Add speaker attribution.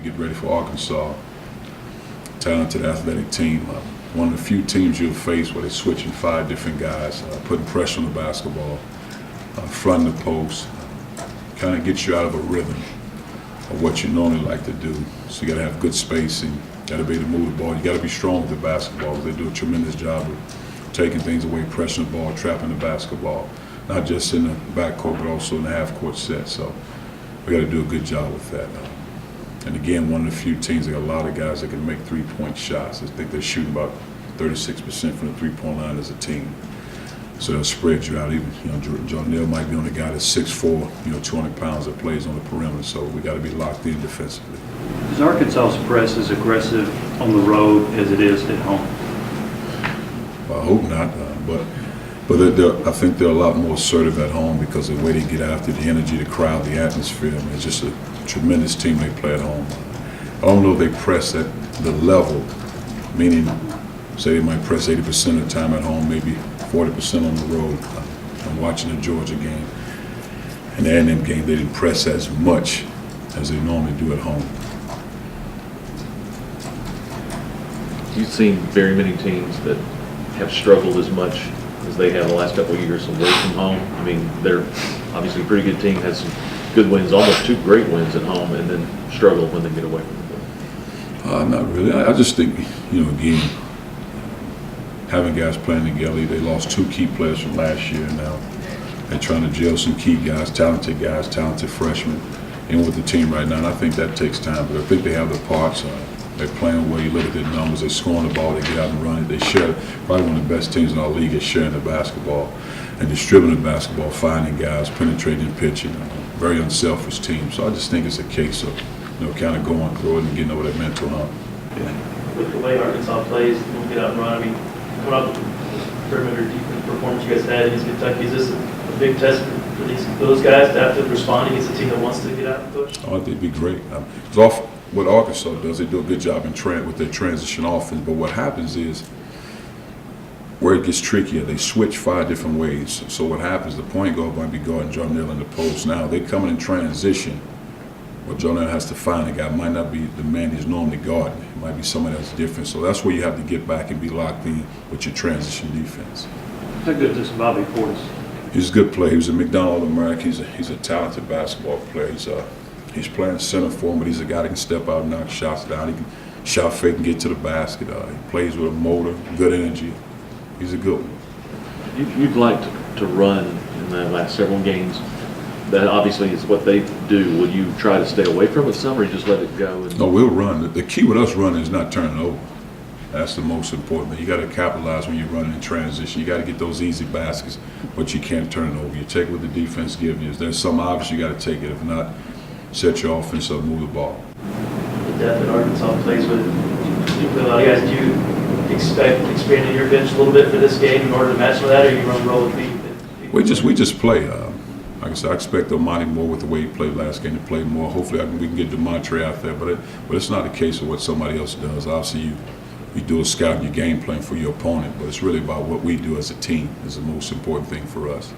Speaker 1: get ready for Arkansas. Talented, athletic team. One of the few teams you'll face where they're switching 5 different guys, putting pressure on the basketball, fronting the post, kind of gets you out of a rhythm of what you normally like to do. So you got to have good spacing, got to be able to move the ball. You got to be strong with the basketball. They do a tremendous job of taking things away, pressing the ball, trapping the basketball, not just in the backcourt but also in the half-court set. So we got to do a good job with that. And again, one of the few teams that got a lot of guys that can make 3-point shots. I think they're shooting about 36% from the 3-point line as a team. So they'll spread you out. Even Jonell might be on a guy that's 6'4", 200 pounds that plays on the perimeter. So we got to be locked in defensively.
Speaker 2: Is Arkansas's press as aggressive on the road as it is at home?
Speaker 1: Well, I hope not, but I think they're a lot more assertive at home because of the way they get after the energy, the crowd, the atmosphere. I mean, it's just a tremendous team they play at home. I don't know if they press at the level, meaning say they might press 80% of the time at home, maybe 40% on the road. I'm watching the Georgia game. In the A&M game, they didn't press as much as they normally do at home.
Speaker 3: You've seen very many teams that have struggled as much as they have the last couple of years away from home. I mean, they're obviously a pretty good team, has some good wins, almost 2 great wins at home, and then struggle when they get away from the ball.
Speaker 1: Not really. I just think, again, having guys playing together, they lost 2 key players from last year now. They're trying to gel some key guys, talented freshmen in with the team right now, and I think that takes time, but I think they have the parts. They're playing well. You look at their numbers. They're scoring the ball. They get out and run it. They share. Probably one of the best teams in our league is sharing the basketball and distributing the basketball, finding guys, penetrating, pitching. Very unselfish team. So I just think it's a case of, kind of going through it and getting over that mental hump.
Speaker 4: Yeah. With the way Arkansas plays, we'll get out and run. I mean, coming off the perimeter defense performance you guys had against Kentucky, is this a big test for those guys to have to respond against a team that wants to get out and push?
Speaker 1: Oh, I think it'd be great. It's off. What Arkansas does, they do a good job with their transition offense. But what happens is, where it gets trickier, they switch 5 different ways. So what happens, the point guard might be guarding Jonell in the post. Now they coming in transition, but Jonell has to find a guy. It might not be the man he's normally guarding. It might be somebody that's different. So that's where you have to get back and be locked in with your transition defense.
Speaker 2: How good is Bobby Portis?
Speaker 1: He's a good player. He was a McDonald All-American. He's a talented basketball player. He's playing center for him, but he's a guy that can step out and knock shots down. He can shot fake and get to the basket. He plays with a motor, good energy. He's a good one.
Speaker 3: You'd like to run in the last several games. That obviously is what they do. Will you try to stay away from it some, or you just let it go?
Speaker 1: No, we'll run. The key with us running is not turning over. That's the most important thing. You got to capitalize when you're running in transition. You got to get those easy baskets, but you can't turn it over. You take what the defense gives you. If there's some obvious, you got to take it. If not, set your offense up, move the ball.
Speaker 4: The depth that Arkansas plays with, you play a lot of guys. Do you expect expanding your bench a little bit for this game in order to match with that, or you run roll with me?
Speaker 1: We just play. Like I said, I expect Omani more with the way he played last game to play more. Hopefully, we can get DeMontre out there, but it's not a case of what somebody else does. Obviously, you do a scout in your game plan for your opponent, but it's really about what we do as a team is the most important thing for us.